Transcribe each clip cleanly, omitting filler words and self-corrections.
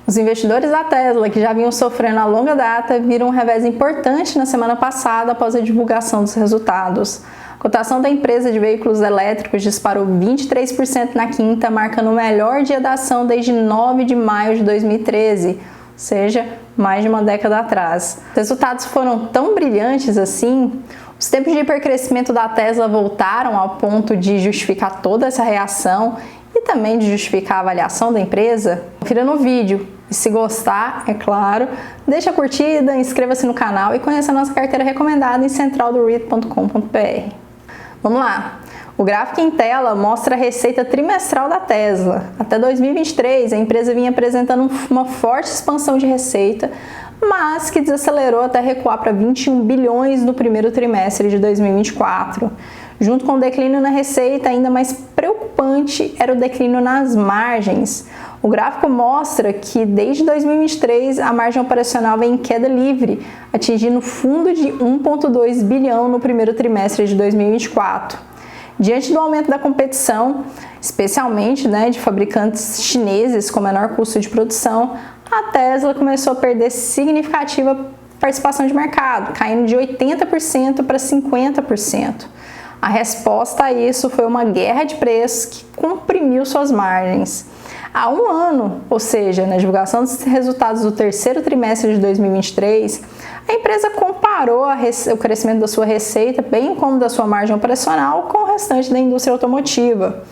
Os investidores da Tesla, que já vinham sofrendo a longa data, viram um revés importante na semana passada após a divulgação dos resultados. A cotação da empresa de veículos elétricos disparou 23% na quinta, marcando o melhor dia da ação desde 9 de maio de 2013, ou seja, mais de uma década atrás. Os resultados foram tão brilhantes assim, os tempos de hipercrescimento da Tesla voltaram ao ponto de justificar toda essa reação e também de justificar a avaliação da empresa. Confira no vídeo e, se gostar, é claro, deixa a curtida, inscreva-se no canal e conheça a nossa carteira recomendada em centraldoread.com.br. Vamos lá! O gráfico em tela mostra a receita trimestral da Tesla. Até 2023, a empresa vinha apresentando uma forte expansão de receita, mas que desacelerou até recuar para 21 bilhões no primeiro trimestre de 2024. Junto com o declínio na receita, ainda mais preocupante era o declínio nas margens. O gráfico mostra que desde 2023 a margem operacional vem em queda livre, atingindo fundo de 1,2 bilhão no primeiro trimestre de 2024. Diante do aumento da competição, especialmente de fabricantes chineses com menor custo de produção, a Tesla começou a perder significativa participação de mercado, caindo de 80% para 50%. A resposta a isso foi uma guerra de preços que comprimiu suas margens. Há um ano, ou seja, na divulgação dos resultados do terceiro trimestre de 2023, a empresa comparou o crescimento da sua receita, bem como da sua margem operacional, com o restante da indústria automotiva.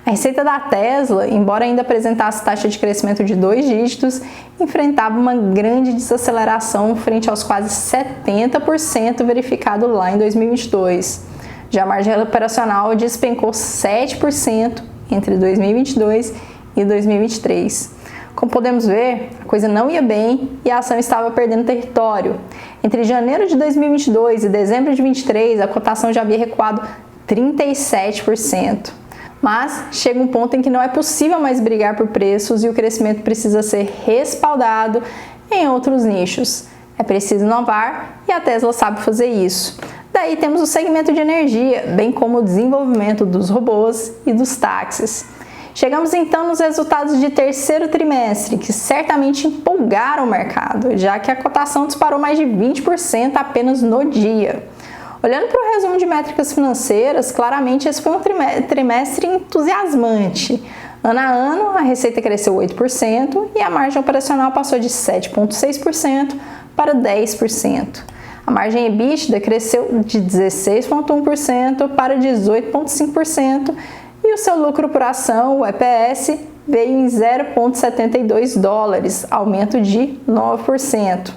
A receita da Tesla, embora ainda apresentasse taxa de crescimento de 2 dígitos, enfrentava uma grande desaceleração frente aos quase 70% verificado lá em 2022. Já a margem operacional despencou 7% entre 2022 e 2023. Como podemos ver, a coisa não ia bem e a ação estava perdendo território. Entre janeiro de 2022 e dezembro de 2023, a cotação já havia recuado 37%. Mas chega um ponto em que não é possível mais brigar por preços e o crescimento precisa ser respaldado em outros nichos. É preciso inovar e a Tesla sabe fazer isso. Daí temos o segmento de energia, bem como o desenvolvimento dos robôs e dos táxis. Chegamos então nos resultados de terceiro trimestre, que certamente empolgaram o mercado, já que a cotação disparou mais de 20% apenas no dia. Olhando para o resumo de métricas financeiras, claramente esse foi um trimestre entusiasmante. Ano a ano, a receita cresceu 8% e a margem operacional passou de 7,6% para 10%. A margem EBITDA cresceu de 16,1% para 18,5% e o seu lucro por ação, o EPS, veio em 0,72 dólares, aumento de 9%.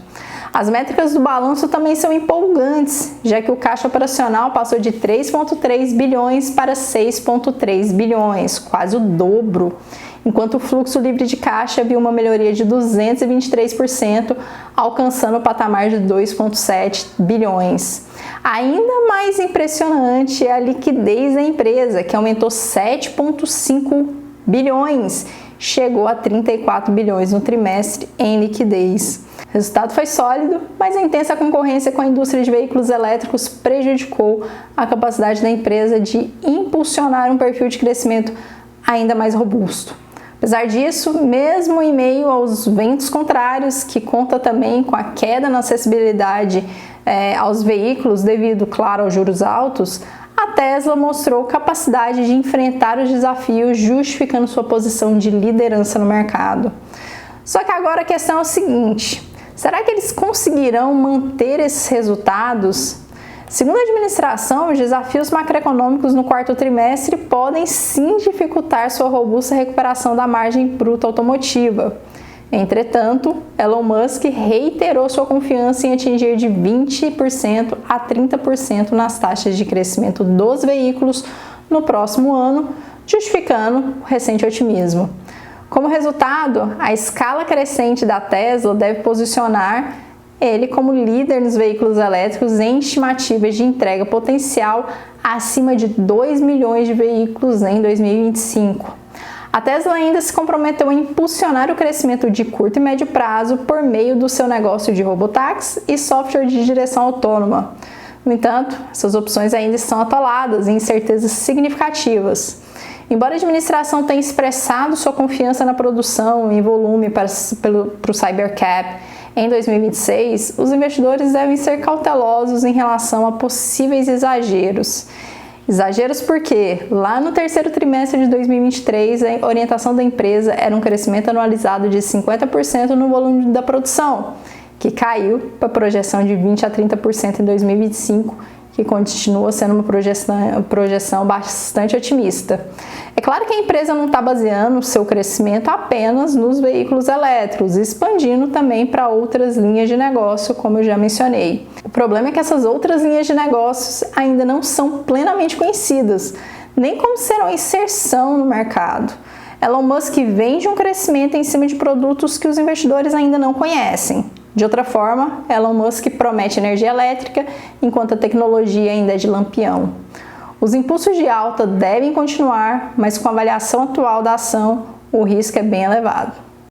As métricas do balanço também são empolgantes, já que o caixa operacional passou de 3,3 bilhões para 6,3 bilhões, quase o dobro, enquanto o fluxo livre de caixa viu uma melhoria de 223%, alcançando o patamar de 2,7 bilhões. Ainda mais impressionante é a liquidez da empresa, que aumentou 7,5 bilhões, chegou a 34 bilhões no trimestre em liquidez. O resultado foi sólido, mas a intensa concorrência com a indústria de veículos elétricos prejudicou a capacidade da empresa de impulsionar um perfil de crescimento ainda mais robusto. Apesar disso, mesmo em meio aos ventos contrários, que conta também com a queda na acessibilidade aos veículos devido, claro, aos juros altos, a Tesla mostrou capacidade de enfrentar os desafios, justificando sua posição de liderança no mercado. Só que agora a questão é o seguinte: será que eles conseguirão manter esses resultados? Segundo a administração, os desafios macroeconômicos no quarto trimestre podem sim dificultar sua robusta recuperação da margem bruta automotiva. Entretanto, Elon Musk reiterou sua confiança em atingir de 20% a 30% nas taxas de crescimento dos veículos no próximo ano, justificando o recente otimismo. Como resultado, a escala crescente da Tesla deve posicionar ele como líder nos veículos elétricos em estimativas de entrega potencial acima de 2 milhões de veículos em 2025. A Tesla ainda se comprometeu a impulsionar o crescimento de curto e médio prazo por meio do seu negócio de robotáxi e software de direção autônoma. No entanto, essas opções ainda estão atoladas em incertezas significativas. Embora a administração tenha expressado sua confiança na produção em volume para o Cybercap em 2026, os investidores devem ser cautelosos em relação a possíveis exageros. Exageros porque, lá no terceiro trimestre de 2023, a orientação da empresa era um crescimento anualizado de 50% no volume da produção, que caiu para a projeção de 20% a 30% em 2025, que continua sendo uma projeção bastante otimista. É claro que a empresa não está baseando o seu crescimento apenas nos veículos elétricos, expandindo também para outras linhas de negócio, como eu já mencionei. O problema é que essas outras linhas de negócios ainda não são plenamente conhecidas, nem como serão inserção no mercado. Elon Musk vende um crescimento em cima de produtos que os investidores ainda não conhecem. De outra forma, Elon Musk promete energia elétrica, enquanto a tecnologia ainda é de lampião. Os impulsos de alta devem continuar, mas com a avaliação atual da ação, o risco é bem elevado.